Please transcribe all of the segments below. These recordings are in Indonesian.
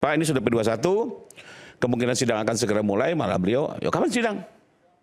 Pak ini sudah P21, kemungkinan sidang akan segera mulai, malah beliau, yuk kapan sidang?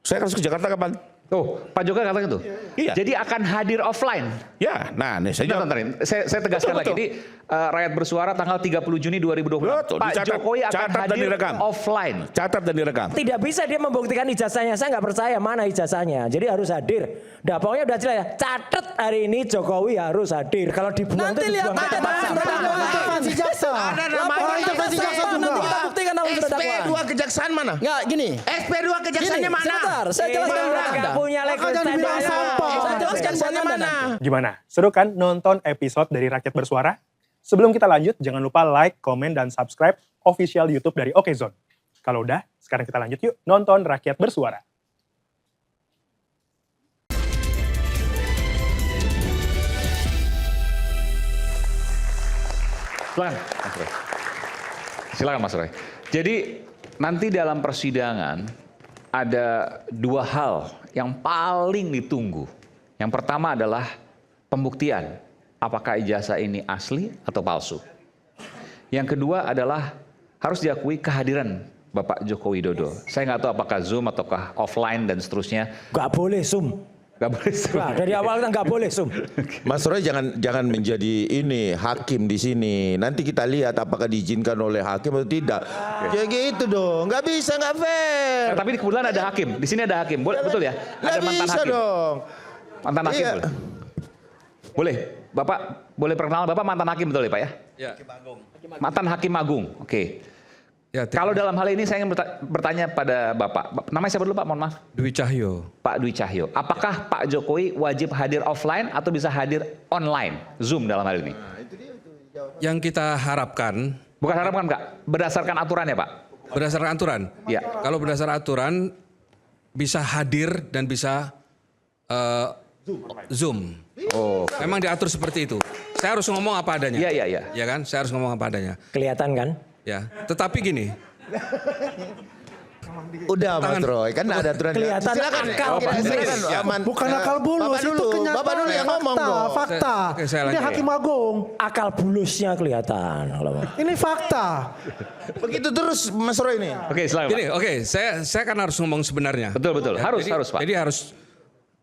Saya harus ke Jakarta kapan? Oh, Pak Jokowi katakan itu? Iya. Jadi akan hadir offline? Ya, nah nih saya jawab. Saya tegaskan lagi, ini rakyat bersuara tanggal 30 Juni 2020. Betul, Pak dicatat, Jokowi akan hadir offline. Catat dan direkam. Tidak bisa dia membuktikan ijazahnya, saya nggak percaya mana ijazahnya. Jadi harus hadir. Nah pokoknya udah jelas ya, catat hari ini Jokowi harus hadir. Kalau dibuang nanti itu lihat dibuang ke tempat sampah. intervensi jaksa. Ada namanya intervensi jaksa juga. Nanti kita buktikan dalam surat dakwaan. SP2 kejaksaan mana? Nggak gini. SP2 kejahsaannya mana? Sebentar, saya jelaskan buat Anda. Nggak punya Makanya jangan dibilang sampah. Saya jelaskan buat Kejaksanya Anda. mana? Gimana? Seru kan nonton episode dari Rakyat Bersuara? Sebelum kita lanjut, jangan lupa like, komen, dan subscribe official YouTube dari Okezone. Kalau udah, sekarang kita lanjut yuk nonton Rakyat Bersuara. Silakan Mas Roy. Jadi nanti dalam persidangan ada dua hal yang paling ditunggu. Yang pertama adalah pembuktian. Apakah ijazah ini asli atau palsu? Yang kedua adalah harus diakui kehadiran Bapak Joko Widodo. Saya nggak tahu apakah Zoom ataukah offline dan seterusnya. Nggak boleh Zoom. Nggak boleh Zoom. Nah, dari awal kita nggak boleh Zoom. Mas Roy jangan menjadi ini hakim di sini. Nanti kita lihat apakah diizinkan oleh hakim atau tidak. Ya gitu dong, nggak bisa, nggak fair. Nah, tapi kebetulan ada hakim. Di sini ada hakim. Boleh, betul ya? Ada Nggak mantan bisa hakim. dong. Mantan hakim Iya. boleh? Boleh. Bapak boleh perkenalan Bapak mantan hakim betul ya Pak ya? Ya. Mantan hakim agung. Oke. Ya, Kalau dalam hal ini saya ingin bertanya pada Bapak. Namanya siapa dulu Pak? Mohon maaf. Dwi Cahyo. Pak Dwi Cahyo. Apakah Pak Jokowi wajib hadir offline atau bisa hadir online? Zoom dalam hal ini. Yang kita harapkan Bukan harapkan Kak. Berdasarkan aturannya Pak. berdasarkan aturan. Ya. Kalau berdasarkan aturan bisa hadir dan bisa Zoom. Oh. Memang diatur seperti itu. Saya harus ngomong apa adanya. Iya, iya, iya. Ya kan? Saya harus ngomong apa adanya. Kelihatan kan? Ya. Tetapi gini, Udah Mas Roy, kan ada aturan. Kelihatan Silakan. akal Silakan. Ya. Aman. Bukan akal bulus, Bapak itu dulu. kenyataan. Bapak dulu yang ngomong dong. Fakta. Oke, saya Ini lanjut. Hakim Agung. Akal bulusnya kelihatan. Kalau mau. Ini fakta. Begitu terus Mas Roy ini. Oke, silakan Pak. gini, oke, saya kan harus ngomong sebenarnya. Betul, betul. Ya, Harus, Pak. Jadi harus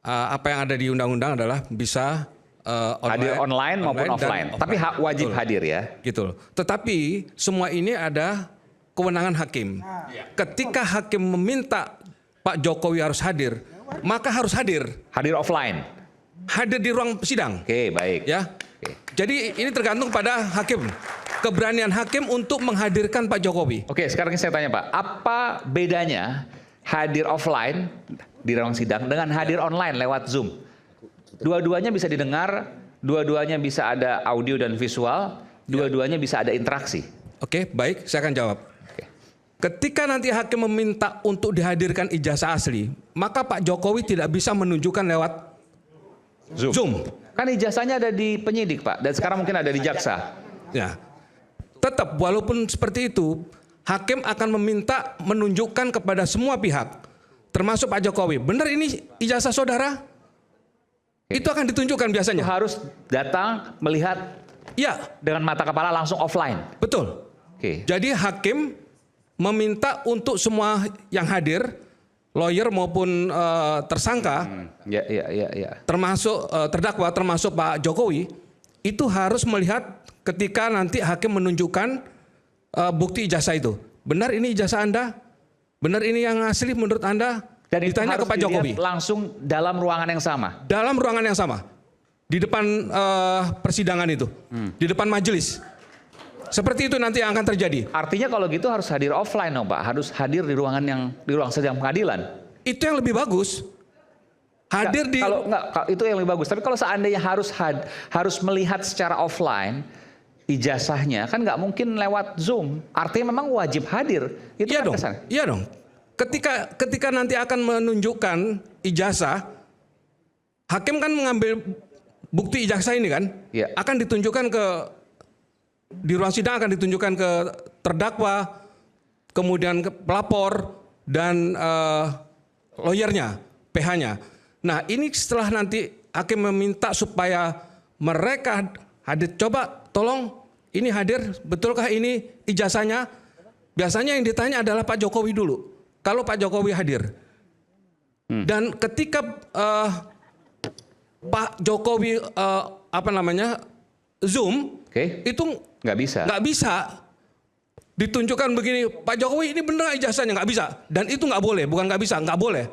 apa yang ada di undang-undang adalah bisa Hadir online maupun dan offline. Tapi wajib Betul. hadir ya. Gitu. Tetapi semua ini ada kewenangan hakim. Ketika hakim meminta Pak Jokowi harus hadir, maka harus hadir. Hadir offline. Hadir di ruang sidang. Oke, baik. Ya. Oke. Jadi ini tergantung pada hakim. Keberanian hakim untuk menghadirkan Pak Jokowi. Oke, sekarang saya tanya Pak, apa bedanya hadir offline di ruang sidang dengan hadir online lewat Zoom? Dua-duanya bisa didengar, dua-duanya bisa ada audio dan visual, dua-duanya bisa ada interaksi. Oke, baik, saya akan jawab. Ketika nanti hakim meminta untuk dihadirkan ijazah asli, maka Pak Jokowi tidak bisa menunjukkan lewat Zoom. Kan ijazahnya ada di penyidik Pak, dan sekarang mungkin ada di jaksa. Ya. Tetap walaupun seperti itu, hakim akan meminta menunjukkan kepada semua pihak, termasuk Pak Jokowi. Benar ini ijazah saudara? Itu akan ditunjukkan Itu biasanya. harus datang melihat Ya, dengan mata kepala langsung offline. betul. Oke. Jadi hakim meminta untuk semua yang hadir, lawyer maupun tersangka, Ya, ya, ya, ya. termasuk terdakwa, termasuk Pak Jokowi, itu harus melihat ketika nanti hakim menunjukkan bukti ijazah itu. Benar ini ijazah Anda? Benar ini yang asli menurut Anda? Dan itu Ditanya harus ke Pak dilihat Jokowi. langsung dalam ruangan yang sama. Dalam ruangan yang sama. Di depan persidangan itu. Di depan majelis. Seperti itu nanti yang akan terjadi. Artinya kalau gitu harus hadir offline dong Pak, harus hadir di ruangan di ruang sidang pengadilan. Itu yang lebih bagus. Hadir di... Itu yang lebih bagus. Tapi kalau seandainya harus melihat secara offline ijazahnya, kan nggak mungkin lewat Zoom. Artinya memang wajib hadir. Itu Iya kan dong. kesan. Iya dong. Ketika nanti akan menunjukkan ijazah, hakim kan mengambil bukti ijazah ini kan, Iya. akan ditunjukkan di ruang sidang akan ditunjukkan ke terdakwa, kemudian ke pelapor dan lawyernya, PH-nya. Nah ini setelah nanti hakim meminta supaya mereka hadir, coba tolong ini hadir, betulkah ini ijazahnya? Biasanya yang ditanya adalah Pak Jokowi dulu. Kalau Pak Jokowi hadir. Dan ketika Pak Jokowi Zoom, itu Nggak bisa. nggak bisa ditunjukkan begini, Pak Jokowi ini benar ijazahnya, nggak bisa. Dan itu nggak boleh, bukan nggak bisa, nggak boleh.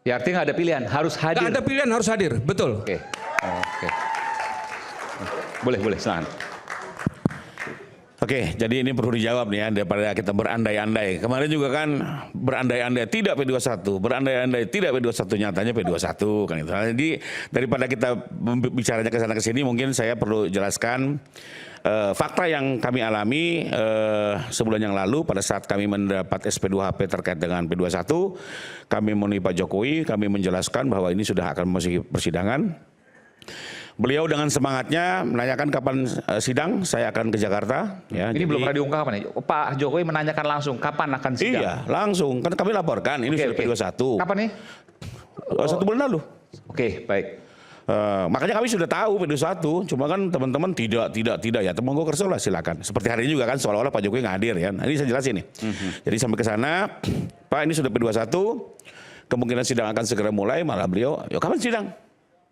Ya artinya nggak ada pilihan, harus hadir. Nggak ada pilihan, harus hadir, betul. Oke. Oke. Boleh, silakan. Oke, jadi ini perlu dijawab nih ya, daripada kita berandai-andai. Kemarin juga kan berandai-andai tidak P21, berandai-andai tidak P21, nyatanya P21 kan itu. Jadi daripada kita bicaranya ke sana ke sini, mungkin saya perlu jelaskan fakta yang kami alami sebulan yang lalu pada saat kami mendapat SP2HP terkait dengan P21, kami menemui Pak Jokowi, kami menjelaskan bahwa ini sudah akan memasuki persidangan. Beliau dengan semangatnya menanyakan kapan sidang, saya akan ke Jakarta. Ya, Ini belum pernah diungkapkan ya? Pak Jokowi menanyakan langsung kapan akan sidang? Iya, langsung. Kan kami laporkan, ini sudah P21. Kapan nih? 1 bulan lalu. Oke, baik. Makanya kami sudah tahu P21, cuma kan teman-teman tidak ya. Monggo kerso lah silakan. Seperti hari ini juga kan seolah-olah Pak Jokowi nggak hadir ya. Nah, ini saya jelasin nih. Jadi sampai ke sana, Pak ini sudah P21, kemungkinan sidang akan segera mulai, malah beliau, yuk kapan sidang?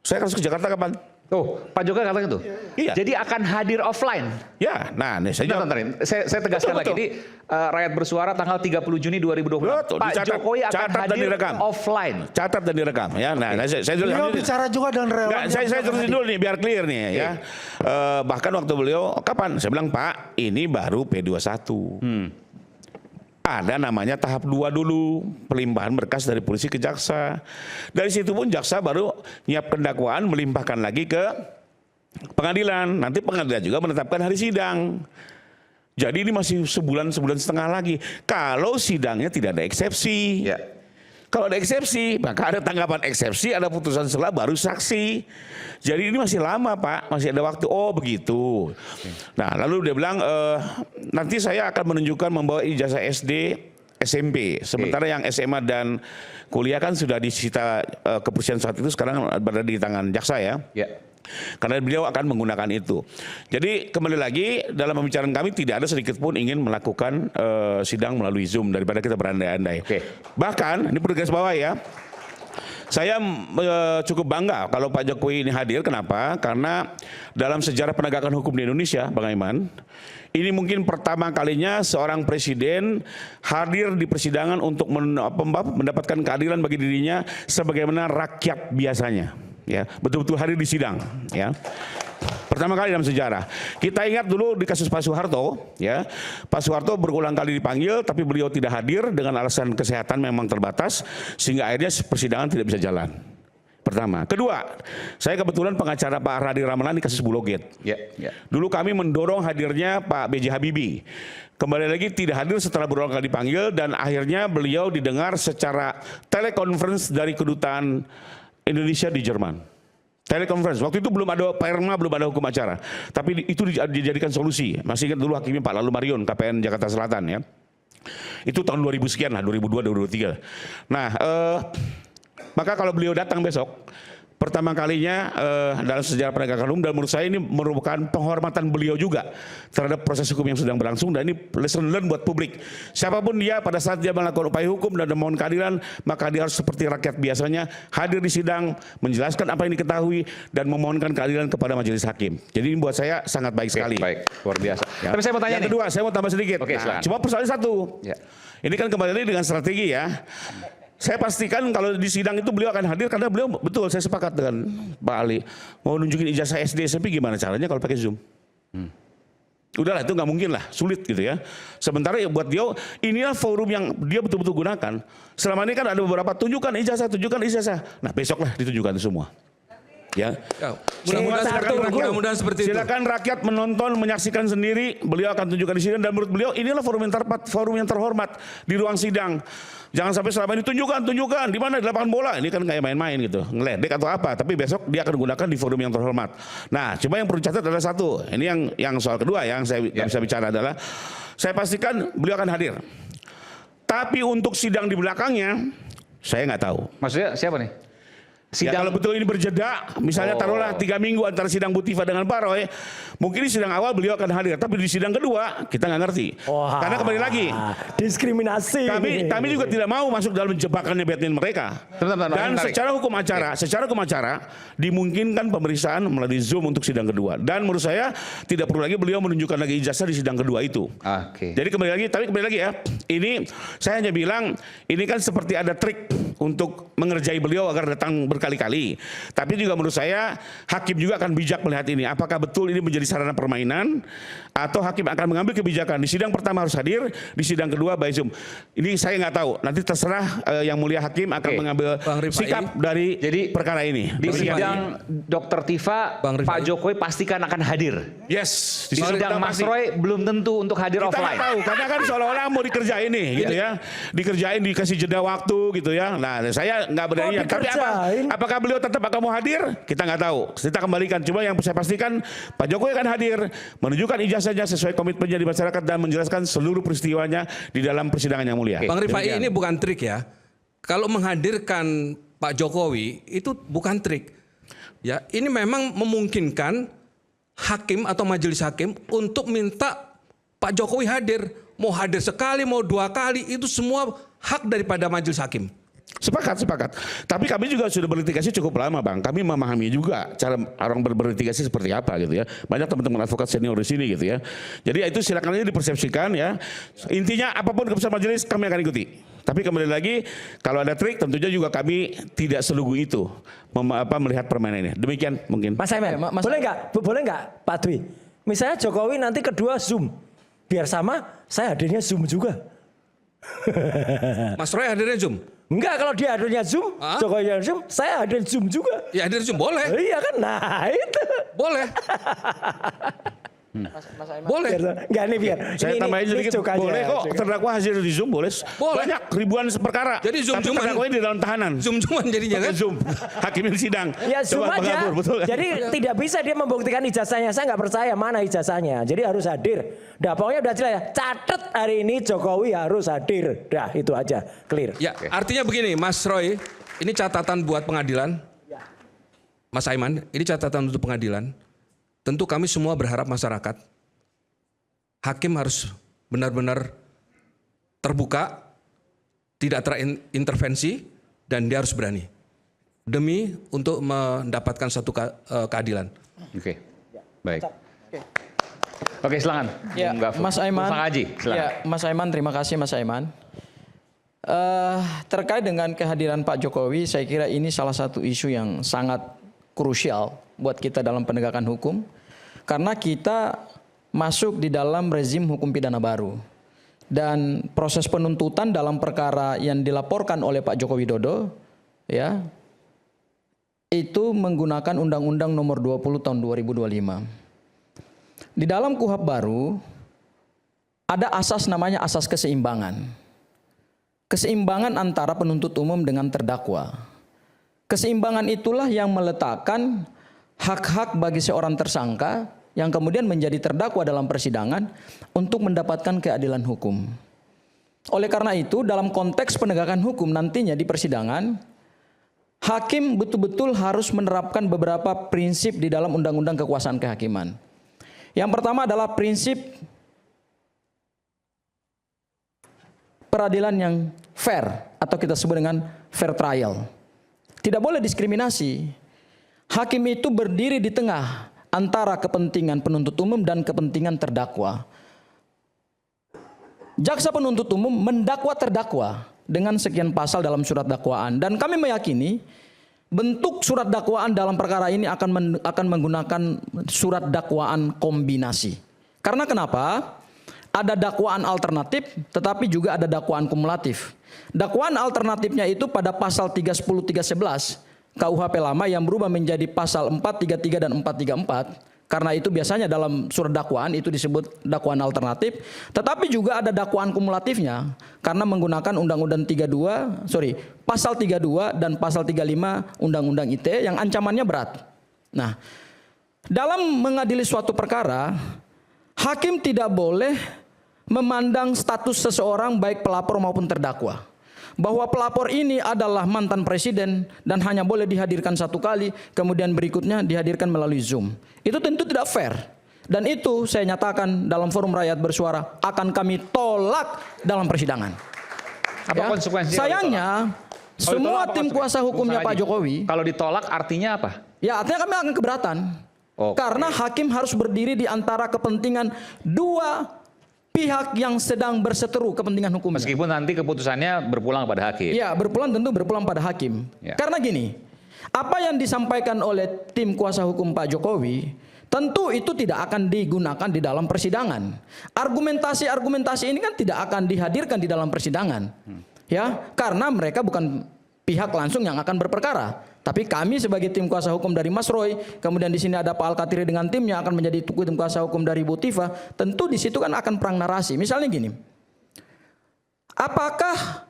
Saya harus ke Jakarta kapan? Tuh, Pak Jokowi katakan itu. Iya. Jadi akan hadir offline. Ya, nah nih saya jawab. Saya tegaskan lagi. Ini Rakyat Bersuara tanggal 30 Juni 2020. Betul, Pak dicatat, Jokowi akan catat dan hadir direkam. offline. Catat dan direkam ya. Nah, saya Beliau bicara juga dengan relawan. saya terusin dulu nih biar clear nih ya. Bahkan waktu beliau kapan? Saya bilang Pak, ini baru P21. Ada namanya tahap 2 dulu, pelimpahan berkas dari polisi ke jaksa. Dari situ pun jaksa baru nyiapkan dakwaan, melimpahkan lagi ke pengadilan. Nanti pengadilan juga menetapkan hari sidang. Jadi ini masih sebulan setengah lagi. Kalau sidangnya tidak ada eksepsi. Ya. Kalau ada eksepsi, maka ada tanggapan eksepsi, ada putusan selah, baru saksi. Jadi ini masih lama Pak, masih ada waktu. Oh begitu. Nah lalu dia bilang, nanti saya akan menunjukkan membawa ijazah SD, SMP. Sementara yang SMA dan kuliah kan sudah disita kepolisian saat itu, sekarang berada di tangan jaksa ya. Ya. Karena beliau akan menggunakan itu. Jadi kembali lagi dalam pembicaraan kami tidak ada sedikit pun ingin melakukan sidang melalui Zoom daripada kita berandai-andai. Bahkan ini perlu garis bawah ya. Saya cukup bangga kalau Pak Jokowi ini hadir. Kenapa? Karena dalam sejarah penegakan hukum di Indonesia, Bang Aiman, ini mungkin pertama kalinya seorang presiden hadir di persidangan untuk mendapatkan keadilan bagi dirinya sebagaimana rakyat biasanya. Ya, betul-betul hadir di sidang. Ya. Pertama kali dalam sejarah. Kita ingat dulu di kasus Pak Soeharto, ya. Pak Soeharto berulang kali dipanggil, tapi beliau tidak hadir dengan alasan kesehatan memang terbatas, sehingga akhirnya persidangan tidak bisa jalan. Pertama. Kedua, saya kebetulan pengacara Pak Radi Ramalan di kasus Bulogate. Dulu kami mendorong hadirnya Pak B.J. Habibie. Kembali lagi tidak hadir setelah berulang kali dipanggil, dan akhirnya beliau didengar secara telekonferensi dari kedutaan Indonesia di Jerman. Telekonferensi. Waktu itu belum ada perma, belum ada hukum acara. Tapi itu dijadikan solusi. Masih ingat dulu hakimnya Pak Lalu Marion, KPN Jakarta Selatan ya. Itu tahun 2000 sekian lah, 2002, 2003. Nah, maka kalau beliau datang besok, pertama kalinya dalam sejarah penegakan hukum, dan menurut saya ini merupakan penghormatan beliau juga terhadap proses hukum yang sedang berlangsung, dan ini lesson learn buat publik. Siapapun dia pada saat dia melakukan upaya hukum dan memohon keadilan, maka dia harus seperti rakyat biasanya hadir di sidang, menjelaskan apa yang diketahui dan memohonkan keadilan kepada majelis hakim. Jadi ini buat saya sangat baik sekali. Baik, luar biasa. Ya. Tapi saya mau tanya yang kedua, saya mau tambah sedikit. Cuma persoalannya satu. Ini kan kembali dengan strategi ya. Saya pastikan kalau di sidang itu beliau akan hadir, karena beliau betul, saya sepakat dengan Pak Ali, mau nunjukin ijazah SD SMP gimana caranya kalau pakai Zoom. Udahlah itu nggak mungkin lah, sulit gitu ya. Sementara ya buat dia inilah forum yang dia betul-betul gunakan. Selama ini kan ada beberapa tunjukkan ijazah. Nah besoklah ditunjukkan semua. Ya. Mudah-mudahan seperti itu. Silakan rakyat menonton, menyaksikan sendiri. Beliau akan tunjukkan di sidang, dan menurut beliau inilah forum yang terhormat di ruang sidang. Jangan sampai selama ini tunjukkan di mana, di lapangan bola. Ini kan kayak main-main gitu, ngeledek atau apa. Tapi besok dia akan gunakan di forum yang terhormat. Nah, cuma yang perlu catat adalah satu. Ini yang soal kedua yang saya bisa bicara adalah, saya pastikan beliau akan hadir. Tapi untuk sidang di belakangnya, saya nggak tahu. Maksudnya siapa nih? Ya, kalau betul ini berjeda, misalnya taruhlah 3 minggu antara sidang Bu Tifa dengan Pak Roy, mungkin di sidang awal beliau akan hadir, tapi di sidang kedua kita nggak ngerti. Wah, Karena kembali lagi, diskriminasi. kami juga tidak mau masuk dalam jebakannya Batman mereka. Dan secara hukum acara, dimungkinkan pemeriksaan melalui Zoom untuk sidang kedua. Dan menurut saya tidak perlu lagi beliau menunjukkan lagi ijazah di sidang kedua itu. Jadi kembali lagi ya, ini saya hanya bilang ini kan seperti ada trik untuk mengerjai beliau agar datang berkali-kali. Tapi juga menurut saya hakim juga akan bijak melihat ini. Apakah betul ini menjadi sarana permainan atau hakim akan mengambil kebijakan di sidang pertama harus hadir, di sidang kedua by Zoom. Ini saya nggak tahu. Nanti terserah yang mulia hakim akan mengambil sikap dari perkara ini. Di sidang Dr. Tifa, Pak Jokowi pastikan akan hadir. Yes. Di sidang Mas Roy belum tentu untuk hadir Kita offline. nggak tahu karena kan seolah-olah mau dikerjain nih, gitu ya. Dikerjain, dikasih jeda waktu gitu ya. Nah, saya nggak berani. Tapi apakah beliau tetap akan mau hadir? Kita nggak tahu. Kita kembalikan. Cuma yang saya pastikan Pak Jokowi akan hadir, menunjukkan ijazahnya sesuai komitmennya di masyarakat dan menjelaskan seluruh peristiwanya di dalam persidangan yang mulia. Bang Rifai, ini bukan trik ya. Kalau menghadirkan Pak Jokowi itu bukan trik. Ya, ini memang memungkinkan hakim atau majelis hakim untuk minta Pak Jokowi hadir. Mau hadir sekali, mau 2 kali, itu semua hak daripada majelis hakim. Sepakat. Tapi kami juga sudah berlitigasi cukup lama, Bang. Kami memahami juga cara orang berlitigasi seperti apa gitu ya. Banyak teman-teman advokat senior di sini gitu ya. Jadi itu silakan aja dipersepsikan ya. Intinya apapun keputusan majelis kami akan ikuti. Tapi kembali lagi, kalau ada trik tentunya juga kami tidak selugu itu melihat permainan ini. Demikian mungkin. Mas Aiman, boleh nggak Pak Dwi? Misalnya Jokowi nanti kedua Zoom, biar sama, saya hadirnya Zoom juga. Mas Roy hadirnya Zoom? Enggak, kalau dia hadirnya Zoom, Jokowi hadirnya Zoom, saya hadir Zoom juga. Ya hadir Zoom boleh. Iya kan, nah itu. Boleh. Boleh. Enggak nih biar. Saya tambahin sedikit, boleh kok terdakwa hadir di Zoom, boleh. Banyak ribuan perkara. Jadi Zoom tapi terdakwanya di dalam tahanan. Zoom-zooman jadinya kan? Zoom. Hakim sidang. Ya Zoom Coba aja. Bang, betul. Jadi tidak bisa dia membuktikan ijazahnya. Saya nggak percaya mana ijazahnya. Jadi harus hadir. Dah pokoknya udah jelas ya. Catat hari ini Jokowi harus hadir. Dah itu aja, clear. Ya, artinya begini, Mas Roy, ini catatan buat pengadilan. Mas Aiman, ini catatan untuk pengadilan. Tentu kami semua berharap masyarakat, hakim harus benar-benar terbuka, tidak terintervensi, dan dia harus berani. Demi untuk mendapatkan satu keadilan. Oke, baik. Oke, silakan. Ya, Mas Aiman. Bang Haji, silakan. Ya, Mas Aiman, terima kasih Mas Aiman. Terkait dengan kehadiran Pak Jokowi, saya kira ini salah satu isu yang sangat krusial buat kita dalam penegakan hukum. Karena kita masuk di dalam rezim hukum pidana baru. Dan proses penuntutan dalam perkara yang dilaporkan oleh Pak Joko Widodo, ya, itu menggunakan Undang-Undang Nomor 20 Tahun 2025. Di dalam KUHP baru ada asas namanya asas keseimbangan. Keseimbangan antara penuntut umum dengan terdakwa. Keseimbangan itulah yang meletakkan hak-hak bagi seorang tersangka yang kemudian menjadi terdakwa dalam persidangan untuk mendapatkan keadilan hukum. Oleh karena itu, dalam konteks penegakan hukum nantinya di persidangan, hakim betul-betul harus menerapkan beberapa prinsip di dalam Undang-Undang Kekuasaan Kehakiman. Yang pertama adalah prinsip peradilan yang fair atau kita sebut dengan fair trial. Tidak boleh diskriminasi. Hakim itu berdiri di tengah antara kepentingan penuntut umum dan kepentingan terdakwa. Jaksa penuntut umum mendakwa terdakwa dengan sekian pasal dalam surat dakwaan, dan kami meyakini bentuk surat dakwaan dalam perkara ini akan menggunakan surat dakwaan kombinasi. Karena kenapa? Ada dakwaan alternatif, tetapi juga ada dakwaan kumulatif. Dakwaan alternatifnya itu pada pasal 310, 311 KUHP lama yang berubah menjadi pasal 433 dan 434. Karena itu biasanya dalam surat dakwaan itu disebut dakwaan alternatif. Tetapi juga ada dakwaan kumulatifnya. Karena menggunakan pasal 32 dan pasal 35 Undang-Undang ITE yang ancamannya berat. Nah, dalam mengadili suatu perkara, hakim tidak boleh memandang status seseorang baik pelapor maupun terdakwa. bahwa pelapor ini adalah mantan presiden dan hanya boleh dihadirkan 1 kali, kemudian berikutnya dihadirkan melalui Zoom. Itu tentu tidak fair. Dan itu saya nyatakan dalam forum rakyat bersuara akan kami tolak dalam persidangan. Apa konsekuensinya? Sayangnya semua tim kuasa hukumnya Pak Jokowi, kalau ditolak artinya apa? ya artinya kami akan keberatan. Karena hakim harus berdiri di antara kepentingan dua pihak yang sedang berseteru kepentingan hukum. Meskipun nanti keputusannya berpulang pada hakim. Ya, tentu berpulang pada hakim. Ya. Karena gini, apa yang disampaikan oleh tim kuasa hukum Pak Jokowi, tentu itu tidak akan digunakan di dalam persidangan. Argumentasi ini kan tidak akan dihadirkan di dalam persidangan. Ya, karena mereka bukan pihak langsung yang akan berperkara. Tapi kami sebagai tim kuasa hukum dari Mas Roy, kemudian di sini ada Pak Al-Katiri dengan timnya akan menjadi tim kuasa hukum dari Bu Tifa, tentu di situ kan akan perang narasi. Misalnya gini, apakah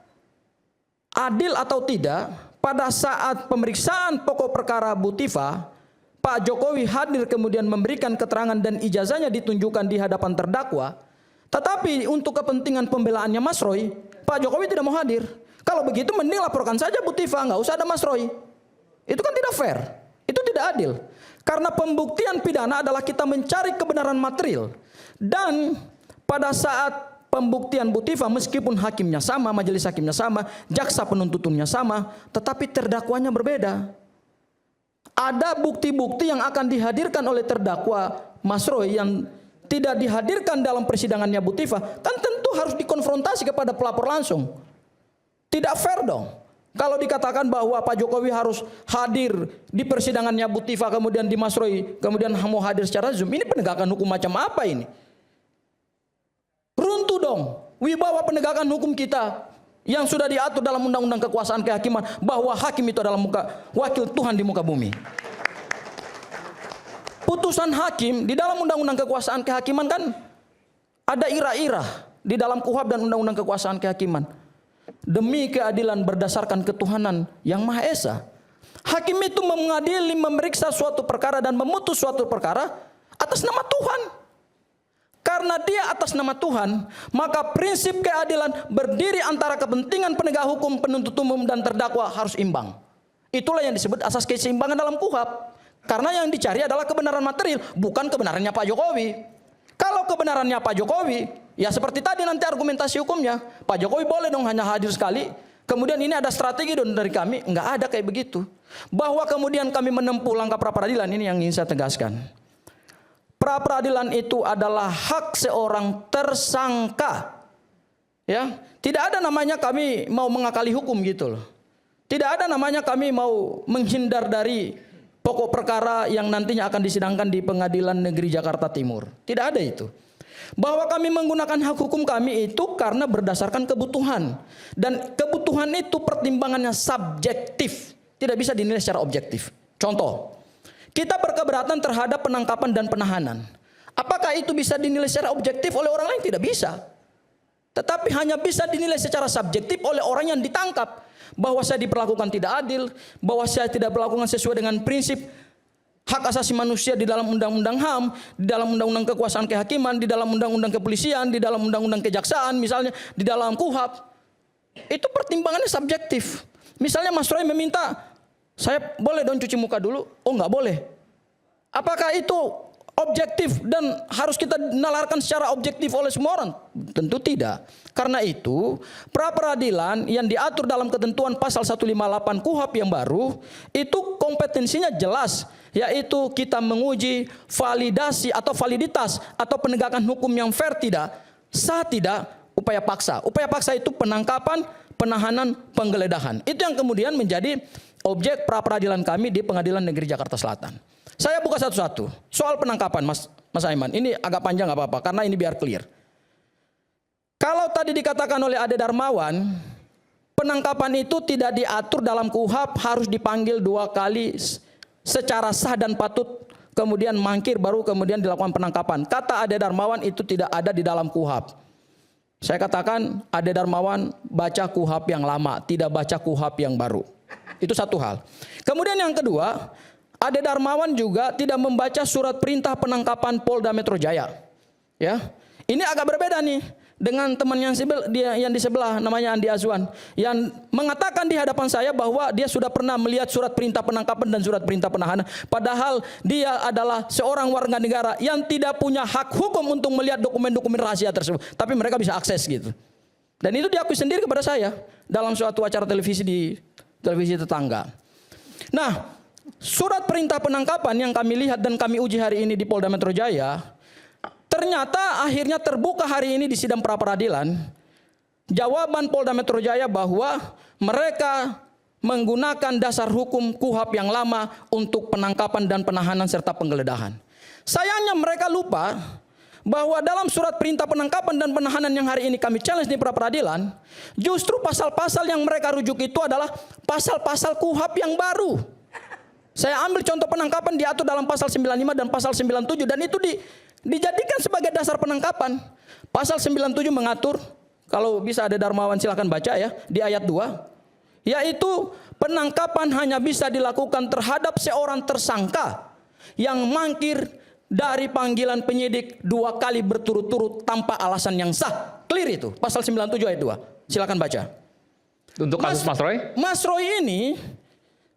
adil atau tidak pada saat pemeriksaan pokok perkara Bu Tifa, Pak Jokowi hadir kemudian memberikan keterangan dan ijazahnya ditunjukkan di hadapan terdakwa, tetapi untuk kepentingan pembelaannya Mas Roy, Pak Jokowi tidak mau hadir. Kalau begitu mending laporkan saja Bu Tifa, nggak usah ada Mas Roy. Itu kan tidak fair, itu tidak adil. Karena pembuktian pidana adalah kita mencari kebenaran material. Dan pada saat pembuktian Bu Tifa, meskipun hakimnya sama, majelis hakimnya sama, jaksa penuntutannya sama, tetapi terdakwanya berbeda. Ada bukti-bukti yang akan dihadirkan oleh terdakwa Mas Roy yang tidak dihadirkan dalam persidangannya Bu Tifa, kan tentu harus dikonfrontasi kepada pelapor langsung. Tidak fair dong. Kalau dikatakan bahwa Pak Jokowi harus hadir di persidangannya Bu Tifa, kemudian di Mas Roy, kemudian mau hadir secara Zoom, ini penegakan hukum macam apa ini? Runtuh dong wibawa penegakan hukum kita yang sudah diatur dalam Undang-Undang Kekuasaan Kehakiman, bahwa hakim itu adalah wakil Tuhan di muka bumi. Putusan hakim di dalam Undang-Undang Kekuasaan Kehakiman kan ada irah-irah di dalam KUHP dan Undang-Undang Kekuasaan Kehakiman. Demi keadilan berdasarkan ketuhanan yang Maha Esa. Hakim itu mengadili, memeriksa suatu perkara dan memutus suatu perkara atas nama Tuhan. Karena dia atas nama Tuhan, maka prinsip keadilan berdiri antara kepentingan penegak hukum, penuntut umum dan terdakwa harus imbang. Itulah yang disebut asas keseimbangan dalam KUHP. Karena yang dicari adalah kebenaran material, bukan kebenarannya Pak Jokowi. Kalau kebenarannya Pak Jokowi, ya seperti tadi nanti argumentasi hukumnya, Pak Jokowi boleh dong hanya hadir sekali. Kemudian ini ada strategi dong dari kami, nggak ada kayak begitu. Bahwa kemudian kami menempuh langkah pra peradilan, ini yang ingin saya tegaskan. Pra peradilan itu adalah hak seorang tersangka. Ya, tidak ada namanya kami mau mengakali hukum gitu loh. Tidak ada namanya kami mau menghindar dari pokok perkara yang nantinya akan disidangkan di Pengadilan Negeri Jakarta Timur. Tidak ada itu. Bahwa kami menggunakan hak hukum kami itu karena berdasarkan kebutuhan. Dan kebutuhan itu pertimbangannya subjektif. Tidak bisa dinilai secara objektif. Contoh, kita berkeberatan terhadap penangkapan dan penahanan. Apakah itu bisa dinilai secara objektif oleh orang lain? Tidak bisa. Tetapi hanya bisa dinilai secara subjektif oleh orang yang ditangkap. Bahwa saya diperlakukan tidak adil, bahwa saya tidak berlakukan sesuai dengan prinsip hak asasi manusia di dalam Undang-Undang HAM, di dalam Undang-Undang Kekuasaan Kehakiman, di dalam Undang-Undang Kepolisian, di dalam Undang-Undang Kejaksaan, misalnya di dalam KUHP. Itu pertimbangannya subjektif. Misalnya Mas Roy meminta, saya boleh dong cuci muka dulu? Oh nggak boleh. Apakah itu objektif dan harus kita nalarkan secara objektif oleh semua orang? Tentu tidak. Karena itu, pra peradilan yang diatur dalam ketentuan pasal 158 KUHP yang baru, itu kompetensinya jelas, yaitu kita menguji validasi atau validitas atau penegakan hukum yang fair tidak, sah tidak, upaya paksa. Upaya paksa itu penangkapan, penahanan, penggeledahan. Itu yang kemudian menjadi objek pra peradilan kami di Pengadilan Negeri Jakarta Selatan. Saya buka satu-satu. Soal penangkapan Mas Aiman, ini agak panjang nggak apa-apa karena ini biar clear. Kalau tadi dikatakan oleh Ade Darmawan, penangkapan itu tidak diatur dalam KUHP, harus dipanggil 2 kali secara sah dan patut, kemudian mangkir baru kemudian dilakukan penangkapan. Kata Ade Darmawan itu tidak ada di dalam KUHP. Saya katakan Ade Darmawan baca KUHP yang lama, tidak baca KUHP yang baru. Itu satu hal. Kemudian yang kedua, Ade Darmawan juga tidak membaca surat perintah penangkapan Polda Metro Jaya. Ya, ini agak berbeda nih. dengan teman yang di sebelah namanya Andi Azwan yang mengatakan di hadapan saya bahwa dia sudah pernah melihat surat perintah penangkapan dan surat perintah penahanan, padahal dia adalah seorang warga negara yang tidak punya hak hukum untuk melihat dokumen-dokumen rahasia tersebut, tapi mereka bisa akses gitu. Dan itu diakui sendiri kepada saya dalam suatu acara televisi di televisi tetangga. Nah, surat perintah penangkapan yang kami lihat dan kami uji hari ini di Polda Metro Jaya, ternyata akhirnya terbuka hari ini di sidang pra-peradilan jawaban Polda Metro Jaya bahwa mereka menggunakan dasar hukum KUHP yang lama untuk penangkapan dan penahanan serta penggeledahan. Sayangnya mereka lupa bahwa dalam surat perintah penangkapan dan penahanan yang hari ini kami challenge di pra-peradilan, justru pasal-pasal yang mereka rujuk itu adalah pasal-pasal KUHP yang baru. Saya ambil contoh penangkapan diatur dalam pasal 95 dan pasal 97 dan itu dijadikan sebagai dasar penangkapan. Pasal 97 mengatur, kalau bisa ada Darmawan silakan baca ya, di ayat 2, yaitu penangkapan hanya bisa dilakukan terhadap seorang tersangka yang mangkir dari panggilan penyidik 2 kali berturut-turut tanpa alasan yang sah. Clear itu, pasal 97 ayat 2. Silakan baca. Untuk kasus Mas Roy? Mas Roy ini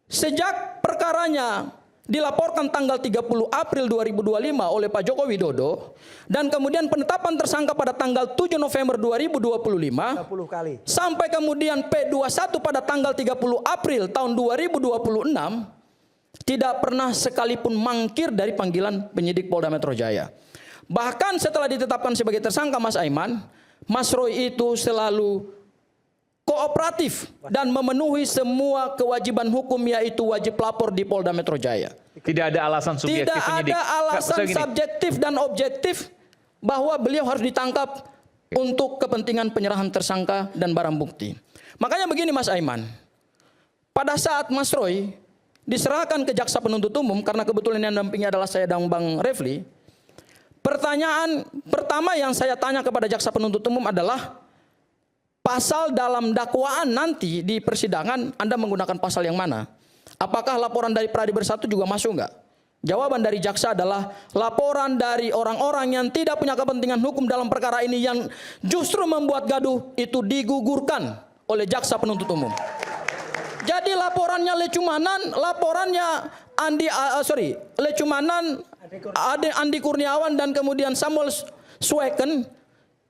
sejak perkaranya dilaporkan tanggal 30 April 2025 oleh Pak Joko Widodo dan kemudian penetapan tersangka pada tanggal 7 November 2025 30 kali. sampai kemudian P21 pada tanggal 30 April tahun 2026 tidak pernah sekalipun mangkir dari panggilan penyidik Polda Metro Jaya. Bahkan setelah ditetapkan sebagai tersangka Mas Aiman, Mas Roy itu selalu kooperatif dan memenuhi semua kewajiban hukum yaitu wajib lapor di Polda Metro Jaya. Tidak ada alasan subjektif Tidak penyidik. ada alasan subjektif dan objektif bahwa beliau harus ditangkap untuk kepentingan penyerahan tersangka dan barang bukti. Makanya begini Mas Aiman, pada saat Mas Roy diserahkan ke jaksa penuntut umum, karena kebetulan yang dampingi adalah saya dan Bang Refli, pertanyaan pertama yang saya tanya kepada jaksa penuntut umum adalah, pasal dalam dakwaan nanti di persidangan Anda menggunakan pasal yang mana? Apakah laporan dari Pradi Bersatu juga masuk enggak? Jawaban dari jaksa adalah laporan dari orang-orang yang tidak punya kepentingan hukum dalam perkara ini yang justru membuat gaduh itu digugurkan oleh jaksa penuntut umum. Jadi laporannya Lecumanan, laporannya Lecumanan, Andi Kurniawan dan kemudian Samuel Sweken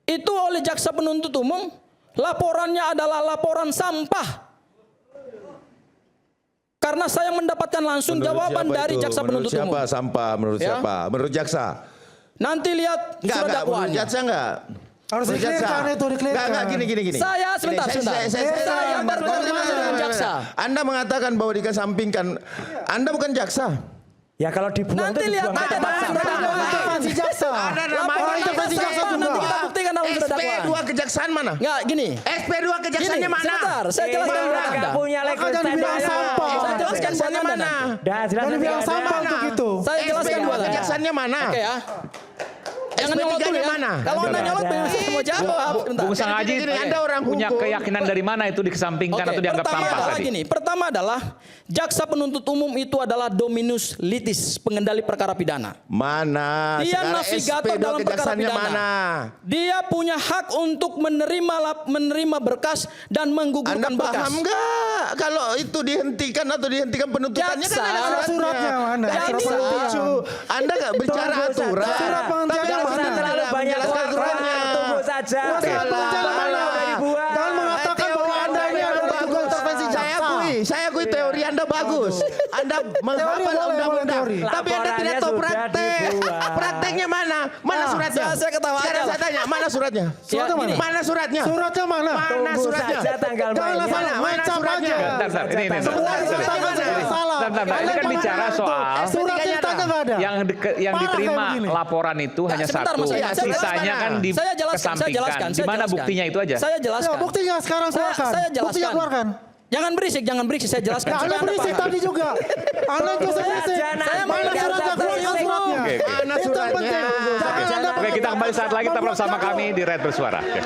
itu oleh jaksa penuntut umum laporannya adalah laporan sampah. Karena saya mendapatkan langsung jawaban dari jaksa penuntut umum. Siapa sampah? Menurut siapa? Menurut jaksa? Nanti lihat surat dakwaannya. Menurut jaksa enggak? Harus diklirkan itu, diklirkan. Enggak, gini. Saya sebentar. Saya berkoordinasi dengan jaksa. Anda mengatakan bahwa dikesampingkan. Anda bukan jaksa. Ya kalau dibuang Nanti itu lihat dibuang aja ke tempat dalam surat sampah. dakwaan. jaksa. Ada namanya intervensi jaksa juga. Nanti kita buktikan dalam surat dakwaan. SP2 kejaksaan mana? Enggak, gini. SP2 kejaksaannya mana? Sebentar, saya jelaskan buat Anda. Enggak punya legal Jangan dibilang standard. sampah. Saya jelaskan buat Kejaksaannya Anda mana? nanti. Dah jelas Jangan dibilang nanti sampah ada. untuk itu. Saya jelaskan SP2 buat Anda. kejaksaannya mana? Oke ya. Jangan nyolot dulu ya. mana? Kalau Anda nyolot saya mau jawab. Sebentar. Bung Sangaji Gini, Anda orang punya hukum. keyakinan dari mana itu dikesampingkan atau dianggap pertama sampah adalah tadi? gini. Pertama adalah jaksa penuntut umum itu adalah dominus litis, pengendali perkara pidana. Mana? Dia Sekarang navigator SP2 dalam perkara kejaksaannya pidana. mana? Dia punya hak untuk menerima berkas dan menggugurkan Anda berkas. paham nggak? Kalau itu dihentikan atau dihentikan penuntutannya Jaksa. kan ada Suratnya mana? Jadi Jaksa. itu lucu. Anda nggak bicara Tunggu aturan. saja. Surat penghentian Tapi mana? Anda Terlalu tidak banyak menjelaskan aturannya. tunggu saja. Surat penghentian mana? Udah dibuang. Jangan mengatakan bahwa Anda ini adalah juga intervensi jaksa. Saya akui teori Anda bagus. Anda menghafal boleh, undang-undang. teori. Tapi Anda tidak tahu Laporannya sudah praktek. dibuang. Prakteknya mana? Mana suratnya? saya ketawa aja Sekarang lah. saya tanya, mana suratnya? Suratnya mana? Mana suratnya? Suratnya mana? Mana Tunggu suratnya? saja tanggal Jangan mainnya. salah, Mana macam suratnya? aja. Bentar, ini. Semua diceritakan sebagai salah. Bentar. Ini Anda kan mana bicara itu? soal Surat ceritanya nggak ada. yang Parah diterima kayak begini. laporan itu hanya sebentar, satu. Mas Aiman. Sisanya kan Saya jelaskan, saya jelaskan. dikesampingkan. Di mana buktinya itu aja? Saya jelaskan. Ya, buktinya sekarang keluarkan. Saya Buktinya jelaskan. keluarkan. Jangan berisik, saya jelaskan. Ya, Anda Supaya Anda berisik paham. tadi juga. Anda juga berisik. Saya Mana tidak suratnya? usah Keluarkan berisik. suratnya. Oke. Mana Itu yang suratnya? penting. Jangan Anda Oke, kita kembali saat lagi tetap bersama membuat kami gaduh. di Red Bersuara. Oke.